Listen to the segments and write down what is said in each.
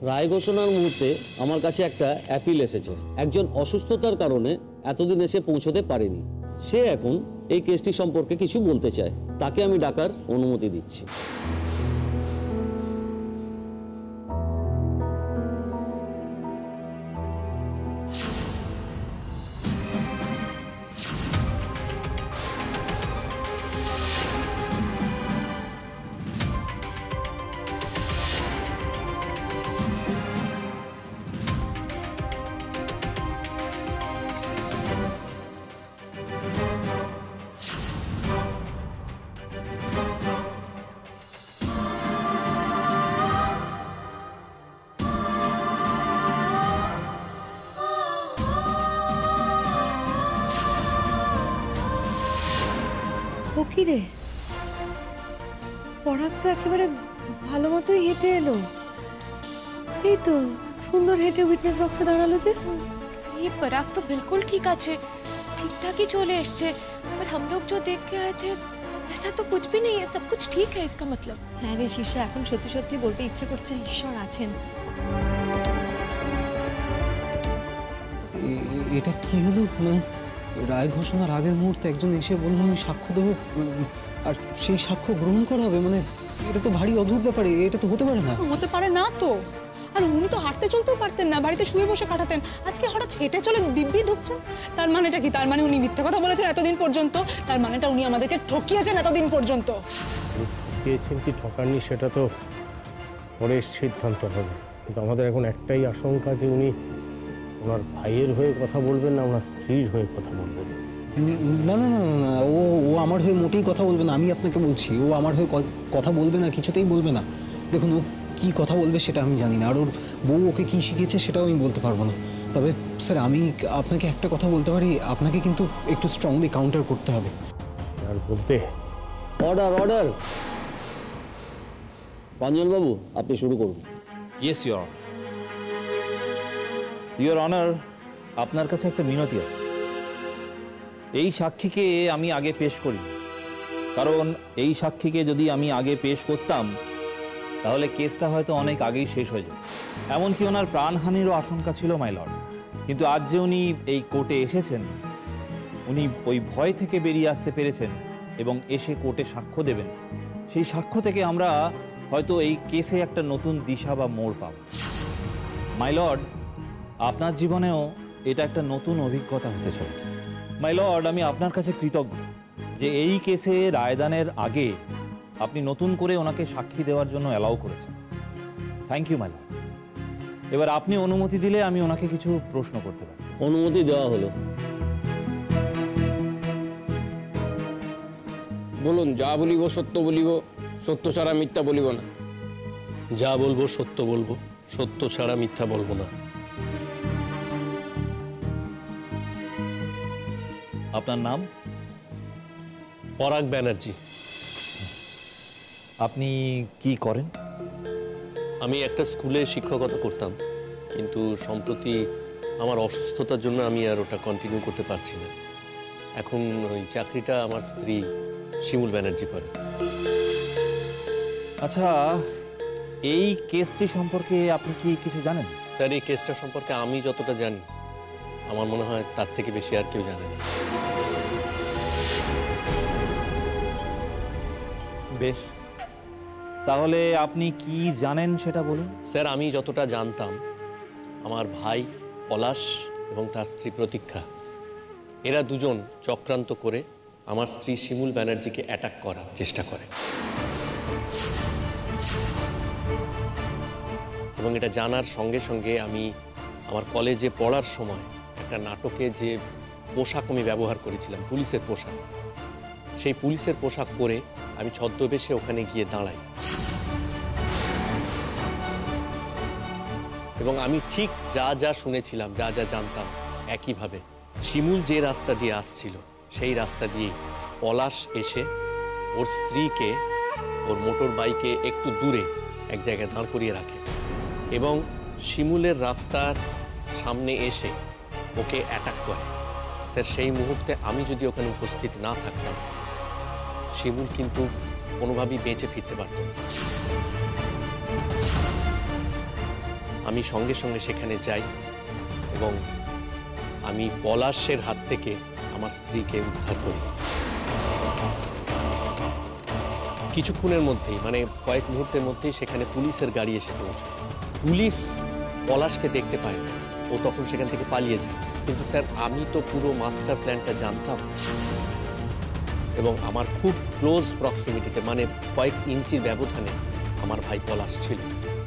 রায় ঘোষণার মুহূর্তে আমার কাছে একটা অ্যাপিল এসেছে। একজন অসুস্থতার কারণে এতদিন এসে পৌঁছতে পারেনি, সে এখন এই কেসটি সম্পর্কে কিছু বলতে চায়। তাকে আমি ডাকার অনুমতি দিচ্ছি। ও কি রে, পরাগ তো একেবারে ভালো মতোই হেঁটে এলো। এই তো সুন্দর হেঁটে উইটনেস বক্সে দাঁড়ালো যে। ये पराग तो बिल्कुल ठीक আছে, ठीक-ठाक ही चले এসছে। पर हम लोग जो देख के आए थे ऐसा तो कुछ भी नहीं है, सब कुछ ठीक है इसका मतलब। হ্যাঁ রে শিষ্যা, এখন সত্যি সত্যি বলতে ইচ্ছে করছে ঈশ্বর আছেন। এটা কি হলো? মানে রায় ঘোষণার আগের মুহূর্তে একজন এসে বলল আমি সাক্ষ্য দেবো, আর সেই সাক্ষ্য গ্রহণ করা হবে। মানে এটা তো ভারী অদ্ভুত ব্যাপার, এটা তো হতে পারে না। হতে পারে না তো। আর উনি তো হাঁটতে চলতেও পারতেন না, বাড়িতে শুয়ে বসে কাটাতেন। আজকে হঠাৎ হেঁটে চলে দিব্যি ঢুকছেন। তার মানেটা কি? তার মানে উনি মিথ্যে কথা বলেছেন এতদিন পর্যন্ত। তার মানেটা উনি আমাদেরকে ঠকিয়েছেন এতদিন পর্যন্ত। ঠকিয়েছেন কি ঠকাননি সেটা তো পরের সিদ্ধান্ত হবে, কিন্তু আমাদের এখন একটাই আশঙ্কা যে উনি ওনার ভাইয়ের হয়ে কথা বলবেন না ওনার স্ত্রীর হয়ে কথা বলবেন। না না না না, ও আমার হয়ে মোটেই কথা বলবে না। আমি আপনাকে বলছি, ও আমার হয়ে কথা বলবে না, কিছুতেই বলবে না। দেখুন, ও কি কথা বলবে সেটা আমি জানি না, আর ওর বউ ওকে কি শিখেছে সেটাও আমি বলতে পারবো না। তবে স্যার, আমি আপনাকে একটা কথা বলতে পারি, আপনাকে কিন্তু একটু স্ট্রংলি কাউন্টার করতে হবে। আর বলতে অর্ডার অর্ডার। রঞ্জনবাবু, আপনি শুরু করুন। ইয়েস ইওর অনার, আপনার কাছে একটা মিনতি আছে। এই সাক্ষীকে আমি আগে পেশ করি, কারণ এই সাক্ষীকে যদি আমি আগে পেশ করতাম তাহলে কেসটা হয়তো অনেক আগেই শেষ হয়ে যেত। এমনকি ওনার প্রাণহানিরও আশঙ্কা ছিল মাই লর্ড। কিন্তু আজ যে উনি এই কোর্টে এসেছেন, উনি ওই ভয় থেকে বেরিয়ে আসতে পেরেছেন এবং এসে কোর্টে সাক্ষ্য দেবেন। সেই সাক্ষ্য থেকে আমরা হয়তো এই কেসে একটা নতুন দিশা বা মোড় পাব। মাই লর্ড, আপনার জীবনেও এটা একটা নতুন অভিজ্ঞতা হতে চলেছে। মাই লর্ড, আমি আপনার কাছে কৃতজ্ঞ যে এই কেসে রায়দানের আগে আপনি নতুন করে ওনাকে সাক্ষী দেওয়ার জন্য অ্যালাউ করেছেন। Thank you my lord. এবার আপনি অনুমতি দিলে আমি ওনাকে কিছু প্রশ্ন করতে পারি। অনুমতি দেওয়া হলো। বলুন, যা বলিব সত্য বলিব, সত্য ছাড়া মিথ্যা বলিব না। যা বলবো সত্য বলবো, সত্য ছাড়া মিথ্যা বলবো না। আপনার নাম? পরাগ ব্যানার্জি। আপনি কি করেন? আমি একটা স্কুলে শিক্ষকতা করতাম, কিন্তু সম্প্রতি আমার অসুস্থতার জন্য আমি আর ওটা কন্টিনিউ করতে পারছি না। এখন ওই চাকরিটা আমার স্ত্রী শিমুল ব্যানার্জি করে। আচ্ছা, এই কেসটি সম্পর্কে আপনি কি কিছু জানেন? স্যার, এই কেসটা সম্পর্কে আমি যতটা জানি, আমার মনে হয় তার থেকে বেশি আর কেউ জানে না। বেশ, তাহলে আপনি কি জানেন সেটা বলুন। স্যার, আমি যতটা জানতাম, আমার ভাই পলাশ এবং তার স্ত্রী প্রতীক্ষা, এরা দুজন চক্রান্ত করে আমার স্ত্রী শিমুল ব্যানার্জিকে অ্যাটাক করার চেষ্টা করে। এবং এটা জানার সঙ্গে সঙ্গে আমি আমার কলেজে পড়ার সময় একটা নাটকে যে পোশাক আমি ব্যবহার করেছিলাম, পুলিশের পোশাক, সেই পুলিশের পোশাক পরে আমি ছদ্মবেশে ওখানে গিয়ে দাঁড়াই। এবং আমি ঠিক যা যা শুনেছিলাম, যা যা জানতাম, একইভাবে শিমুল যে রাস্তা দিয়ে আসছিল সেই রাস্তা দিয়ে পলাশ এসে ওর স্ত্রীকে ওর মোটর বাইকে একটু দূরে এক জায়গায় দাঁড় করিয়ে রাখে এবং শিমুলের রাস্তার সামনে এসে ওকে অ্যাটাক করে। স্যার, সেই মুহূর্তে আমি যদি ওখানে উপস্থিত না থাকতাম, শিমুল কিন্তু কোনোভাবেই বেঁচে ফিরতে পারত না। আমি সঙ্গে সঙ্গে সেখানে যাই এবং আমি পলাশের হাত থেকে আমার স্ত্রীকে উদ্ধার করি। কিছুক্ষণের মধ্যেই, মানে কয়েক মুহূর্তের মধ্যেই সেখানে পুলিশের গাড়ি এসে পৌঁছায়। পুলিশ পলাশকে দেখতে পায় না, ও তখন সেখান থেকে পালিয়ে যায়। কিন্তু স্যার, আমি তো পুরো মাস্টার প্ল্যানটা জানতাম এবং আমার খুব ক্লোজ প্রক্সিমিটিতে, মানে কয়েক ইঞ্চির ব্যবধানে আমার ভাই পলাশ ছিল।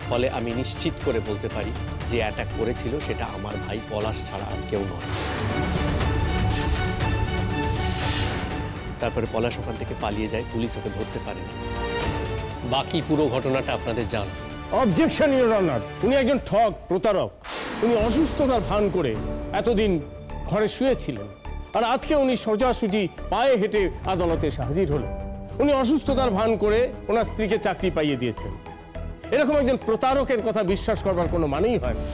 ফলে আমি নিশ্চিত করে বলতে পারি যে অ্যাটাক করেছিল সেটা আমার ভাই পলাশ ছাড়া আর কেউ নয়। তারপরে পলাশ ওখান থেকে পালিয়ে যায়, পুলিশ ওকে ধরতে পারে না। বাকি পুরো ঘটনাটা আপনাদের জান। অবজেকশন ইওর অনার, উনি একজন ঠক, প্রতারক। উনি অসুস্থতার ভান করে এতদিন ঘরে শুয়েছিলেন, আর আজকে উনি সোজাসুজি পায়ে হেঁটে আদালতে হাজির হলেন। উনি অসুস্থতার ভান করে ওনার স্ত্রীকে চাকরি পাইয়ে দিয়েছেন। এরকম একজন প্রতারকের কথা বিশ্বাস করবার কোনো মানেই হয় না।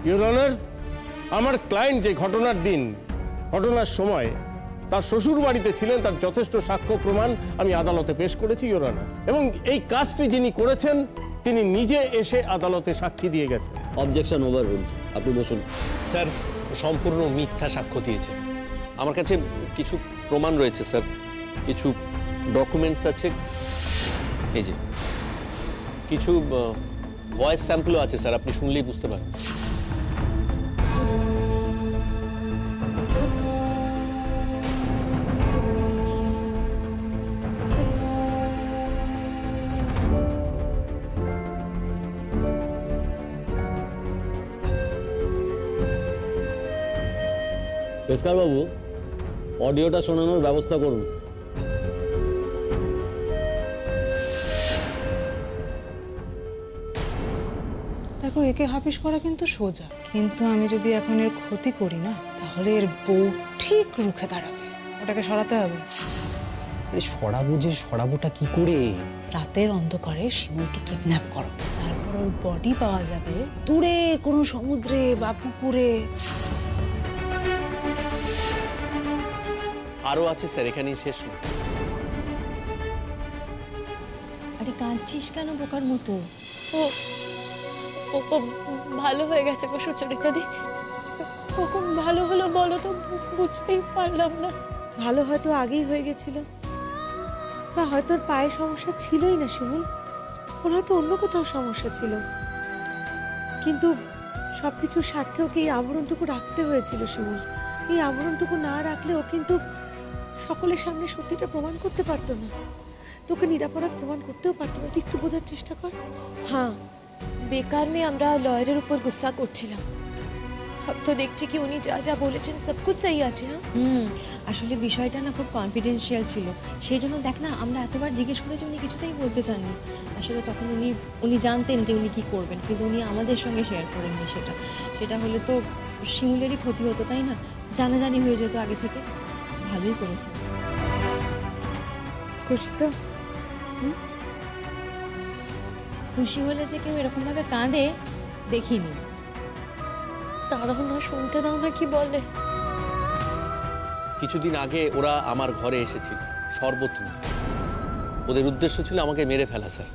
ইওর অনার, আমার ক্লায়েন্ট যে ঘটনার দিন, ঘটনার সময় তার শ্বশুর বাড়িতে ছিলেন, তার যথেষ্ট সাক্ষ্য প্রমাণ আমি আদালতে পেশ করেছি ইওর অনার। এবং এই কাজটি যিনি করেছেন তিনি নিজে এসে আদালতে সাক্ষী দিয়ে গেছেন। অবজেকশন ওভাররুলড, আপনি বসুন। স্যার, সম্পূর্ণ মিথ্যা সাক্ষ্য দিয়েছে। আমার কাছে কিছু প্রমাণ রয়েছে স্যার, কিছু ডকুমেন্টস আছে, এই যে কিছু ভয়েস স্যাম্পলও আছে স্যার, আপনি শুনলেই বুঝতে পারবেন। পেশকার বাবু, অডিওটা শোনানোর ব্যবস্থা করুন। দেখো, একে হাফিস করা কিন্তু সোজা, কিন্তু আমি যদি এখন এর ক্ষতি করি না, তাহলে এর বউ ঠিক রুখে দাঁড়াবে। ওটাকে সরাতে হবে। আরে সরাবো, যে সরাবোটা কি করে? রাতের অন্ধকারে শিমুলকে কিডন্যাপ করো, তারপর ওর বডি পাওয়া যাবে দূরে কোনো সমুদ্রে বা পুকুরে। আরও আছে স্যার, এখানেই শেষ না। আরে কাঁদছিস কেন বোকার মতো? ও ও ও ভালো হয়ে গেছে গো সুচরিতাদি। কখন ভালো হলো বলো তো, বুঝতেই পারলাম না। ভালো হয়তো আগেই হয়ে গেছিল, বা হয়তো ওর পায়ে সমস্যা ছিলই না শিমুল, ওর হয়তো অন্য কোথাও সমস্যা ছিল। কিন্তু সবকিছুর স্বার্থে ওকে এই আবরণটুকু রাখতে হয়েছিল শিমুল। এই আবরণটুকু না রাখলে ও কিন্তু সকলের সামনে সত্যিটা প্রমাণ করতে পারতো না, তোকে নিরাপরাধ প্রমাণ করতেও পারতো না। তুই একটু বোঝার চেষ্টা কর। হ্যাঁ, বেকার में আমরা লয়ারের উপর গুসা করছিলাম। अब तो দেখছি কি উনি যা যা বলেছেন সব কিছু সহি আছে। হ্যাঁ, আসলে বিষয়টা না খুব কনফিডেন্সিয়াল ছিল, সেই জন্য দেখ না আমরা এতবার জিজ্ঞেস করেছি, উনি কিছুতেই বলতে চাননি। আসলে তখন উনি জানতেন যে উনি কি করবেন, কিন্তু উনি আমাদের সঙ্গে শেয়ার করেননি। সেটা হলে তো শিমুলেরই ক্ষতি হতো, তাই না? জানাজানি হয়ে যেত আগে থেকে। ভালোই করেছেন। খুশি তো? খুশি হলে যে কেউ এরকম ভাবে কাঁদে দেখিনি। তারাও না শুনতে দাও না কি বলে। কিছুদিন আগে ওরা আমার ঘরে এসেছিল শরবত নিয়ে। ওদের উদ্দেশ্য ছিল আমাকে মেরে ফেলা স্যার।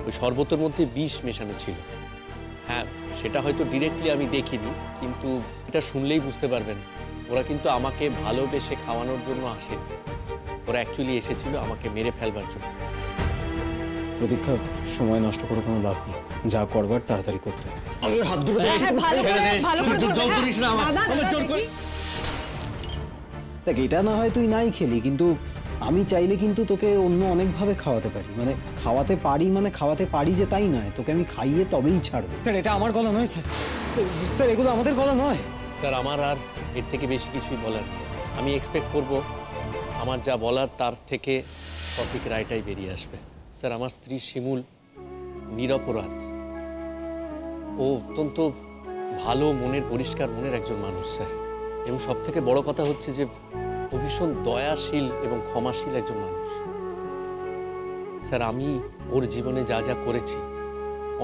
ওই শরবতের মধ্যে বিষ মেশানো ছিল। হ্যাঁ, সেটা হয়তো ডিরেক্টলি আমি দেখিনি, কিন্তু এটা শুনলেই বুঝতে পারবেন ওরা কিন্তু আমাকে ভালোবেসে খাওয়ানোর জন্য আসেনি। ওরা অ্যাকচুয়ালি এসেছিল আমাকে মেরে ফেলবার জন্য। প্রতীক্ষা, সময় নষ্ট করে কোনো লাভ নেই, যা করবার তাড়াতাড়ি করতে হবে। আমি ওর হাত ধরে দেখ, এটা না হয় তুই নাই খেলি, কিন্তু আমি চাইলে কিন্তু তোকে অন্য অনেকভাবে খাওয়াতে পারি। মানে খাওয়াতে পারি যে তাই নয়, তোকে আমি খাইয়ে তবেই ছাড়বো। স্যার, এটা আমার গলা নয় স্যার। স্যার, এগুলো আমাদের গলা নয়। স্যার, আমার আর এর থেকে বেশি কিছুই বলার নেই। আমি এক্সপেক্ট করব আমার যা বলার তার থেকে সঠিক রায়টাই বেরিয়ে আসবে। স্যার, আমার স্ত্রী শিমুল নিরপরাধ। ও অত্যন্ত ভালো মনের, পরিষ্কার মনের একজন মানুষ স্যার। এবং সব থেকে বড় কথা হচ্ছে যে ও ভীষণ দয়াশীল এবং ক্ষমাশীল একজন মানুষ। স্যার, আমি ওর জীবনে যা যা করেছি,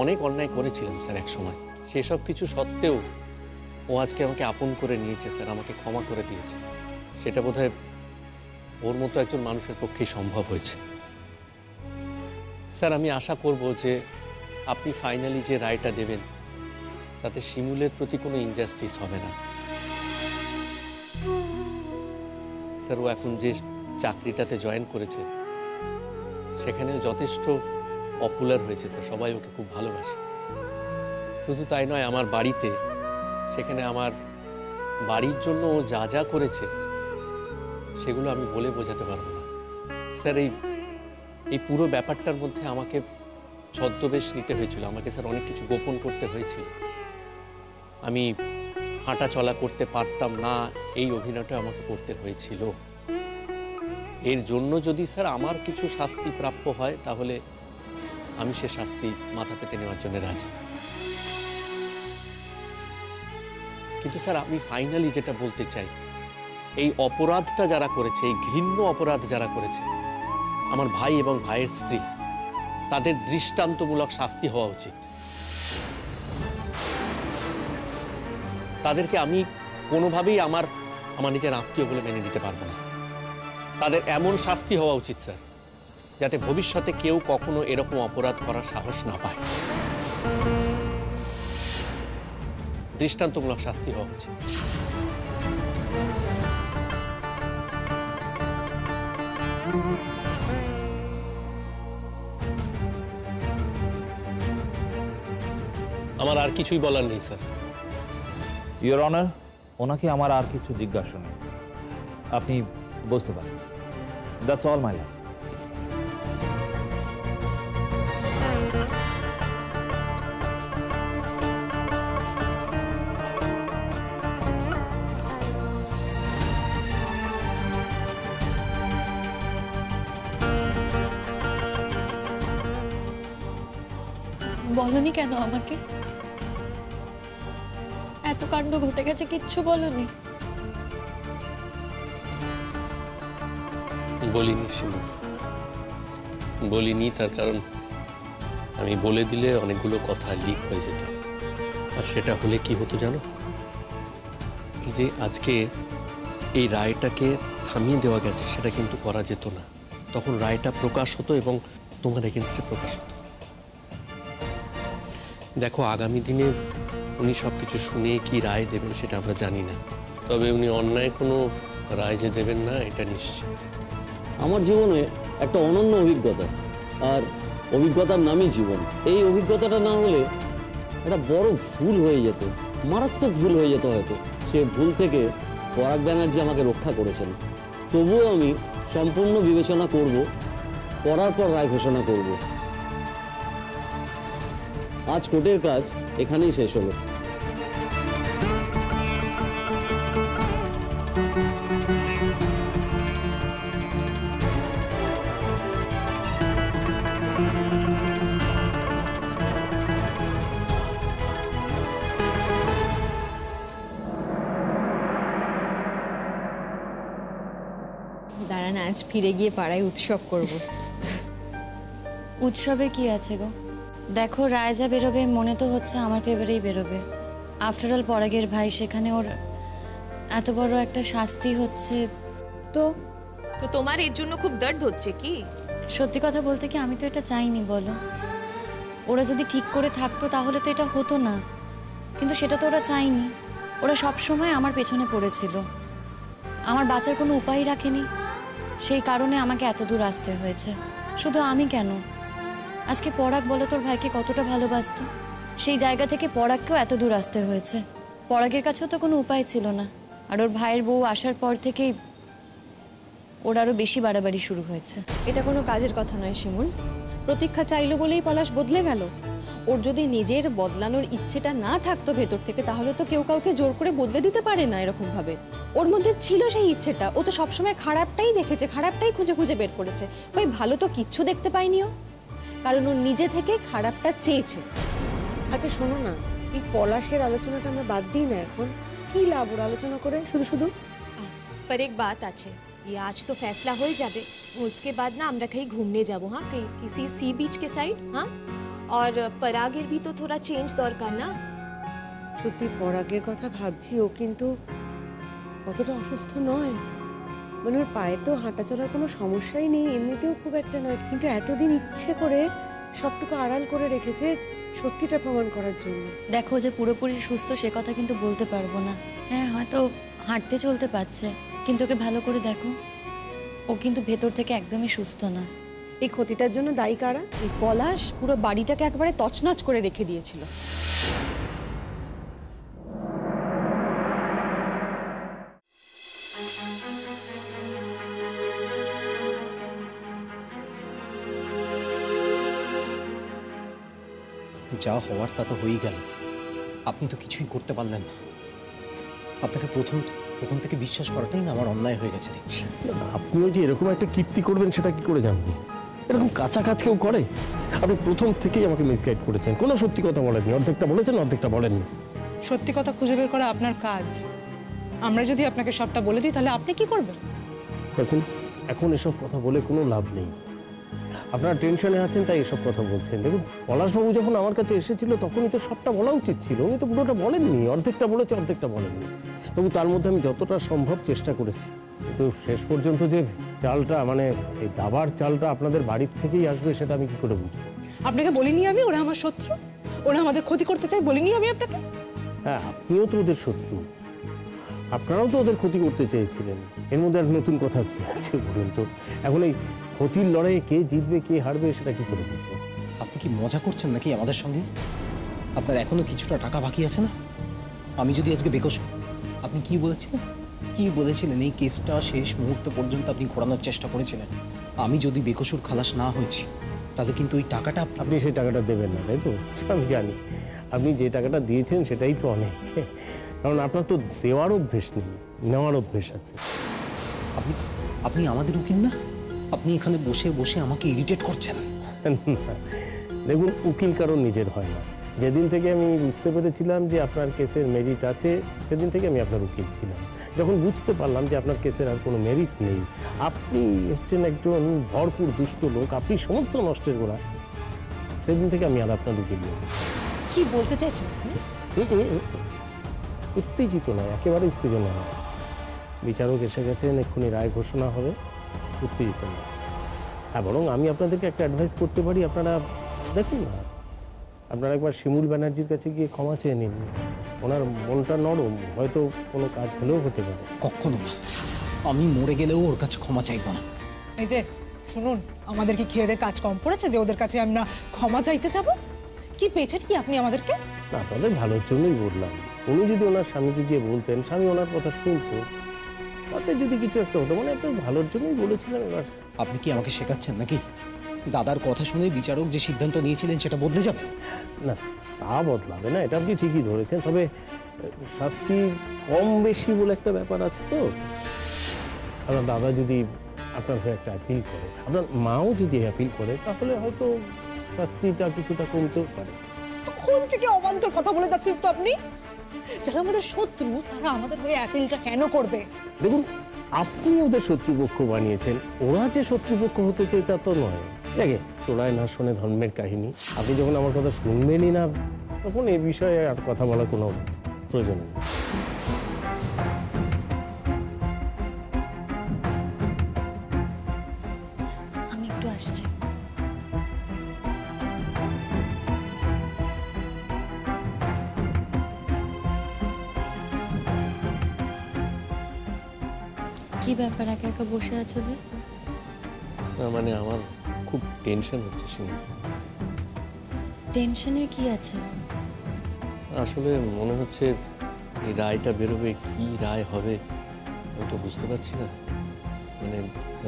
অনেক অন্যায় করেছিলাম স্যার এক সময়। সেসব কিছু সত্ত্বেও ও আজকে আমাকে আপন করে নিয়েছে স্যার, আমাকে ক্ষমা করে দিয়েছে। সেটা বোধহয় ওর মতো একজন মানুষের পক্ষেই সম্ভব হয়েছে। স্যার, আমি আশা করব যে আপনি ফাইনালি যে রায়টা দেবেন তাতে শিমুলের প্রতি কোনো ইনজাস্টিস হবে না। স্যার, ও এখন যে চাকরিটাতে জয়েন করেছে সেখানেও যথেষ্ট পপুলার হয়েছে স্যার, সবাই ওকে খুব ভালোবাসে। শুধু তাই নয়, আমার বাড়িতে, সেখানে আমার বাড়ির জন্য ও যা যা করেছে সেগুলো আমি বলে বোঝাতে পারবো না। স্যার, এই পুরো ব্যাপারটার মধ্যে আমাকে ছদ্মবেশ নিতে হয়েছিল, আমাকে স্যার অনেক কিছু গোপন করতে হয়েছিল। আমি হাঁটা চলা করতে পারতাম না, এই অভিনয়টা আমাকে করতে হয়েছিল। এর জন্য যদি স্যার আমার কিছু শাস্তি প্রাপ্য হয় তাহলে আমি সে শাস্তি মাথা পেতে নেওয়ার জন্য রাজি। কিন্তু স্যার, আমি ফাইনালি যেটা বলতে চাই, এই অপরাধটা যারা করেছে, এই ঘৃণ্য অপরাধ যারা করেছে, আমার ভাই এবং ভাইয়ের স্ত্রী, তাদের দৃষ্টান্তমূলক শাস্তি হওয়া উচিত। তাদেরকে আমি কোনোভাবেই আমার নিজের আত্মীয় বলে মেনে নিতে পারবো না। তাদের এমন শাস্তি হওয়া উচিত স্যার, যাতে ভবিষ্যতে কেউ কখনো এরকম অপরাধ করার সাহস না পায়। দৃষ্টান্তমূলক শাস্তি হওয়া উচিত। আমার আর কিছুই বলার নেই স্যার। ইওর অনার, ওনাকে আমার আর কিছু জিজ্ঞাসা নেই, আপনি বুঝতে পারেন। দ্যাটস অল মাই লাভ। বলনি কেন আমাকে? এত কাণ্ড ঘটে গেছে, কিচ্ছু বলনি। বলিনি শিমু, বলিনি। তার কারণ আমি বলে দিলে অনেকগুলো কথা লিক হয়ে যেত, আর সেটা হলে কি হতো জানো? এই যে আজকে এই রায়টাকে থামিয়ে দেওয়া গেছে, সেটা কিন্তু করা যেত না। তখন রায়টা প্রকাশ হতো এবং তোমার এগেনস্টে প্রকাশ হতো। দেখো, আগামী দিনে উনি সবকিছু শুনে কি রায় দেবেন সেটা আমরা জানি না, তবে উনি অন্যায় কোনো রায় যে দেবেন না এটা নিশ্চিত। আমার জীবনে একটা অনন্য অভিজ্ঞতা, আর অভিজ্ঞতার নামই জীবন। এই অভিজ্ঞতাটা না হলে একটা বড় ভুল হয়ে যেত, মারাত্মক ভুল হয়ে যেত হয়তো। সে ভুল থেকে পরাগ ব্যানার্জি আমাকে রক্ষা করেছেন। তবুও আমি সম্পূর্ণ বিবেচনা করব, করার পর রায় ঘোষণা করব। আজ কোর্টের কাজ এখানেই শেষ হলো। দাঁড়ান, আজ ফিরে গিয়ে পাড়ায় উৎসব করব। উৎসবের কি আছে গো? দেখো, রায় যা বেরোবে মনে তো হচ্ছে আমার ফেভারেই বেরোবে। আফটার অল পরাগের ভাই, সেখানে ওর এত বড় একটা শাস্তি হচ্ছে। তো তোমার এর জন্য খুব দর্দ হচ্ছে কি? সত্যি কথা বলতে কি, আমি তো এটা চাইনি বলো। ওরা যদি ঠিক করে থাকতো তাহলে তো এটা হতো না, কিন্তু সেটা তো ওরা চায়নি। ওরা সব সময় আমার পেছনে পড়েছিল, আমার বাঁচার কোনো উপায় রাখেনি। সেই কারণে আমাকে এত দূর আসতে হয়েছে। শুধু আমি কেন, আজকে পরাগ বলো তোর ভাইকে কতটা ভালোবাসতো, সেই জায়গা থেকে পরাগকেও এত দূর আসতে হয়েছে। পরাগের কাছেও তো কোনো উপায় ছিল না, আর ওর ভাইয়ের বউ আসার পর থেকেই ওর আরও বেশি বাড়াবাড়ি শুরু হয়েছে। এটা কোনো কাজের কথা নয় শিমুল। প্রতীক্ষা চাইলো বলেই পলাশ বদলে গেল। ওর যদি নিজের বদলানোর ইচ্ছেটা না থাকতো ভেতর থেকে, তাহলে তো কেউ কাউকে জোর করে বদলে দিতে পারে না এরকম ভাবে। ওর মধ্যে ছিল সেই ইচ্ছেটা, ও তো সবসময় খারাপটাই দেখেছে, খারাপটাই খুঁজে খুঁজে বের করেছে। ওই ভালো তো কিচ্ছু দেখতে পাইনি ও, কারণ ও নিজে থেকে খারাপটা চেয়েছে। আচ্ছা শোনো না, এই পলাশের আলোচনাটা আমরা বাদ দিই না এখন। কি লাভ ওর আলোচনা করে শুধু শুধু? पर एक बात আছে, ये आज तो फैसला हो जाबे, उसके बाद ना আমরা कहीं घूमने जाबो। हाँ, कहीं किसी सी बीच के साइड। हाँ, और परागेर भी तो थोड़ा चेंज दरकार ना। সত্যি পরাগের কথা ভাবছি, ও কিন্তু অতটা অসুস্থ নয়। ও মানে ওর পায়ে তো হাঁটা চলার কোনো সমস্যাই নেই, এমনিতেও খুব একটা নয়, কিন্তু এতদিন ইচ্ছে করে সবটুকু আড়াল করে রেখেছে সত্যিটা প্রমাণ করার জন্য। দেখো যে পুরোপুরি সুস্থ সে কথা কিন্তু বলতে পারবো না। হ্যাঁ হয়তো হাঁটতে চলতে পারছে, কিন্তু ওকে ভালো করে দেখো, ও কিন্তু ভেতর থেকে একদমই সুস্থ না। এই ক্ষতিটার জন্য দায়ী কারা? এই পলাশ পুরো বাড়িটাকে একেবারে তছনছ করে রেখে দিয়েছিল। যা হওয়ার তা তো হয়েই গেল, আপনি তো কিছুই করতে পারলেন না। আপনাকে প্রথম থেকে বিশ্বাস করাটাই না আমার অন্যায় হয়ে গেছে দেখছি। আপনিও যে এরকম একটা কীর্তি করবেন সেটা কি করে জানবেন? এরকম কাঁচা কাজ কেউ করে? আপনি প্রথম থেকেই আমাকে মিসগাইড করেছেন, কোনো সত্যি কথা বলেননি, অর্ধেকটা বলেছেন অর্ধেকটা বলেননি। সত্যি কথা খুঁজে বের করা আপনার কাজ। আমরা যদি আপনাকে সবটা বলে দিই তাহলে আপনি কি করবেন? দেখুন, এখন এসব কথা বলে কোনো লাভ নেই। আপনারা টেনশনে আছেন তাই এসব কথা বলছেন। দেখুন, পলাশবাবু যখন আমার কাছে এসেছিল তখনই তো সবটা বলা উচিত ছিল, উনি তো পুরোটা বলেননি, অর্ধেকটা বলেছে অর্ধেকটা বলেননি। তবু তার মধ্যে আমি যতটা সম্ভব চেষ্টা করেছি, কিন্তু শেষ পর্যন্ত যে চালটা মানে এই দাবার চালটা আপনাদের বাড়ির থেকেই আসবে সেটা আমি কি করে বুঝবো? আপনাকে বলিনি আমি ওরা আমার শত্রু, ওরা আমাদের ক্ষতি করতে চায়, বলিনি আমি আপনাকে? হ্যাঁ, আপনিও তো ওদের শত্রু, আপনারাও তো ওদের ক্ষতি করতে চেয়েছিলেন। এর মধ্যে আর নতুন কথা কি আছে বলুন তো? এখন এই ক্ষতির লড়াইয়ে কে জিতবে কে হারবে সেটা কি করে বুঝবো? আপনি কি মজা করছেন নাকি আমাদের সঙ্গে? আপনার এখনো কিছুটা টাকা বাকি আছে না? আমি যদি আজকে বেকস, আপনি কি বলেছিলেন এই কেসটা শেষ মুহূর্ত পর্যন্ত আপনি ঘোরানোর চেষ্টা করেছিলেন। আমি যদি বেকসুর খালাস না হয়েছি তাহলে কিন্তু ওই টাকাটা আপনি সেই টাকাটা দেবেন না, তাই তো? আমি জানি আপনি যে টাকাটা দিয়েছেন সেটাই তো অনেক, কারণ আপনার তো দেওয়ার অভ্যেস নেই, নেওয়ার অভ্যেস আছে। আপনি আমাদের উকিল না? আপনি এখানে বসে বসে আমাকে ইরিটেট করছেন। দেখুন, উকিল কারণ নিজের হয় না। যেদিন থেকে আমি বুঝতে পেরেছিলাম যে আপনার কেসের মেরিট আছে সেদিন থেকে আমি আপনার উকিল ছিলাম। যখন বুঝতে পারলাম যে আপনার কেসের আর কোনো মেরিট নেই, আপনি হচ্ছেন একজন ভরপুর দুষ্ট লোক, আপনি সমস্ত নষ্টের গোড়া, সেদিন থেকে আমি আর আপনার উকিল নেই। কি বলতে চাইছেন আপনি? উত্তেজিত নয়, একেবারে উত্তেজনা নয়। বিচারক এসে গেছেন, এক্ষুনি রায় ঘোষণা হবে, উত্তেজিত নয়। হ্যাঁ, বরং আমি আপনাদেরকে একটা অ্যাডভাইস করতে পারি, আপনারা দেখুন না, আপনারা একবার শিমুল ব্যানার্জির কাছে গিয়ে ক্ষমা চেয়ে নিন। ওনার মনটা নরম, হয়তো কোনো কাজ হলেও হতে পারে। কখনো না, আমি মরে গেলেও ওর কাছে ক্ষমা চাইব না। এই যে শুনুন, আমাদের কি খেয়ে দিয়ে কাজ কম পড়েছে যে ওদের কাছে আমরা ক্ষমা চাইতে যাব? কি পেয়েছেন কি আপনি আমাদেরকে? না, আপনাদের ভালোর জন্যই বললাম। উনি যদি ওনার স্বামীকে গিয়ে বলতেন, স্বামী ওনার কথা শুনতো, তাতে যদি কিছু একটা হতো, মানে আপনার ভালোর জন্যই বলেছিলাম। এবার আপনি কি আমাকে শেখাচ্ছেন নাকি? দাদার কথা শুনে বিচারক যে সিদ্ধান্ত নিয়েছিলেন সেটা বদলে যাবে? না, তা বদলাবে না, এটা আপনি ঠিকই ধরেছেন। তবে শাস্তি কম বেশি বলে একটা ব্যাপার আছে তো। আপনার দাদা যদি আপনার হয়ে একটা অ্যাপিল করে, আপনার মাও যদি অ্যাপিল করে, তাহলে হয়তো শাস্তিটা কিছুটা কমতেও পারে। তখন থেকে অবান্তর কথা বলে যাচ্ছেন তো আপনি। যারা আমাদের শত্রু তারা আমাদের হয়ে অ্যাপিলটা কেন করবে? দেখুন, আপনি ওদের শত্রুপক্ষ বানিয়েছেন, ওরা যে শত্রুপক্ষ হতে চাই তা তো নয়। দেখে তোলায় না শোনে ধর্মের কাহিনী। আপনি যখন আমার কথা শুনবেনই না, তখন এ বিষয়ে আর কথা বলার কোনো প্রয়োজন নেই। আমি একটু আসছি। কি ব্যাপার, একা একা বসে আছো যে? না মানে আমার খুব টেনশন হচ্ছে শিমুল। টেনশনের কি আছে? আসলে মনে হচ্ছে এই রায়টা বেরোবে, কি রায় হবে আমি তো বুঝতে পারছি না। মানে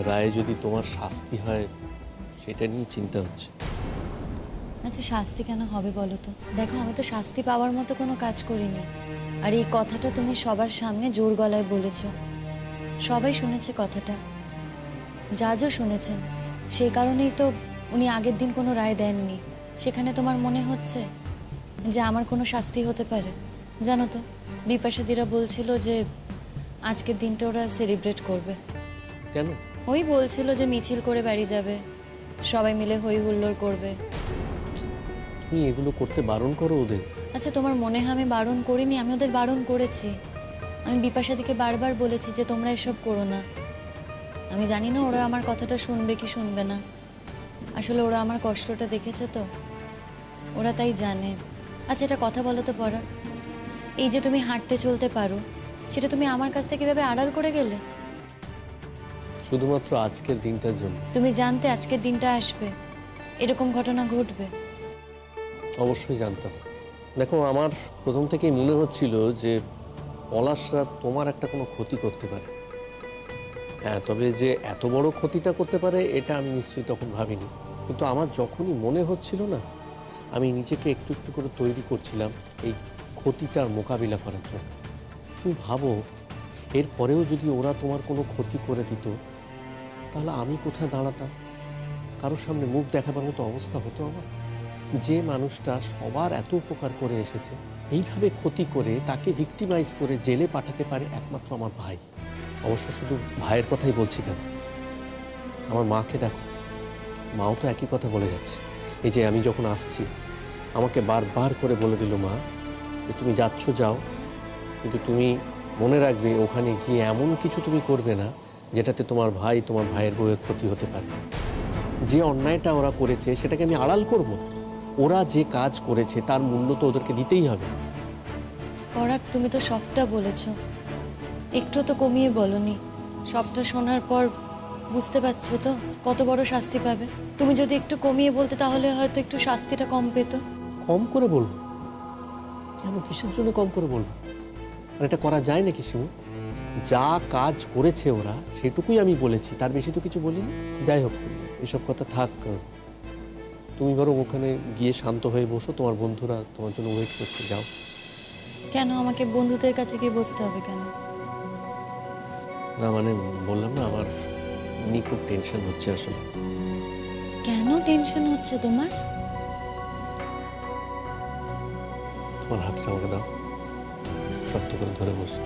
রায়ে যদি তোমার শাস্তি হয় সেটা নিয়ে চিন্তা হচ্ছে। আচ্ছা, শাস্তি কেন হবে বলো তো? দেখো, আমি তো শাস্তি পাওয়ার মতো কোনো কাজ করিনি। আর এই কথাটা তুমি সবার সামনে জোর গলায় বলেছো, সবাই শুনেছে কথাটা, জাজও শুনেছেন। সেই কারণেই তো উনি আগের দিন কোনো রায় দেননি। সেখানে তোমার মনে হচ্ছে যে আমার কোনো শাস্তি হতে পারে? জানো তো, বিপাশাদিরা বলছিল যে আজকের দিনটা ওরা সেলিব্রেট করবে। কেন? ওই বলছিল যে মিছিল করে বাড়ি যাবে, সবাই মিলে হই হুল্লোড় করবে। তুমি এগুলো করতে বারণ করো ওদের। আচ্ছা, তোমার মনে হয় আমি বারণ করিনি? আমি ওদের বারণ করেছি। আমি বিপাশাদিকে বারবার বলেছি যে তোমরা এসব করো না, আমি জানি না ওরা আমার কথাটা শুনবে কি শুনবে না। আসলে ওরা আমার কষ্টটা দেখেছে তো, ওরা তাই জানে। আচ্ছা, এটা কথা বলো তো পরাগ, এই যে তুমি হাঁটতে চলতে পারো, সেটা তুমি আমার কাছ থেকে কিভাবে আড়াল করে গেলে? শুধুমাত্র আজকের দিনটার জন্য। তুমি জানতে আজকের দিনটা আসবে, এরকম ঘটনা ঘটবে? অবশ্যই জানতাম। দেখো, আমার প্রথম থেকেই মনে হচ্ছিল যে পলাশরা তোমার একটা কোনো ক্ষতি করতে পারে। হ্যাঁ, তবে যে এত বড় ক্ষতিটা করতে পারে এটা আমি নিশ্চয়ই তখন ভাবিনি। কিন্তু আমার যখনই মনে হচ্ছিল না, আমি নিজেকে একটু একটু করে তৈরি করছিলাম এই ক্ষতিটার মোকাবিলা করার জন্য। তুমি ভাবো, এরপরেও যদি ওরা তোমার কোনো ক্ষতি করে দিত, তাহলে আমি কোথায় দাঁড়াতাম? কারোর সামনে মুখ দেখাবার মতো অবস্থা হতো আমার? যে মানুষটা সবার এত উপকার করে এসেছে, এইভাবে ক্ষতি করে তাকে ভিক্টিমাইজ করে জেলে পাঠাতে পারে একমাত্র আমার ভাই। অবশ্য শুধু ভাইয়ের কথাই বলছি কেন, আমার মাকে দেখো, মাও তো একই কথা বলে যাচ্ছে। এই যে আমি যখন আসছি, আমাকে বারবার করে বলে দিল, মা যে তুমি যাচ্ছ যাও, কিন্তু তুমি মনে রাখবে ওখানে গিয়ে এমন কিছু তুমি করবে না যেটাতে তোমার ভাই, তোমার ভাইয়ের বউয়ের ক্ষতি হতে পারে। যে অন্যায়টা ওরা করেছে সেটাকে আমি আড়াল করব? ওরা যে কাজ করেছে তার মূল্য তো ওদেরকে দিতেই হবে। পরাগ, তুমি তো সবটা বলেছো, একটু তো কমিয়ে বলনি। সবটা শোনার পর বুঝতে পারছো তো কত বড় শাস্তি পাবে। তুমি যদি একটু কমিয়ে বলতে তাহলে হয়তো একটু শাস্তিটা কম পেত। কম করে বলবো কেন? কিসের জন্য কম করে বলবো? আর এটা করা যায় নাকি শিমু? যা কাজ করেছে ওরা সেটুকুই আমি বলেছি, তার বেশি তো কিছু বলিনি। যাই হোক, এসব কথা থাক। তুমি বরং ওখানে গিয়ে শান্ত হয়ে বসো, তোমার বন্ধুরা তোমার জন্য ওয়েট করতে। যাও। কেন আমাকে বন্ধুদের কাছে গিয়ে বসতে হবে কেন? না মানে বললাম না, আমার খুব টেনশন হচ্ছে আসলে। কেন টেনশন হচ্ছে তোমার? তোমার হাতটা আমাকে দাও, শক্ত করে ধরে বসো।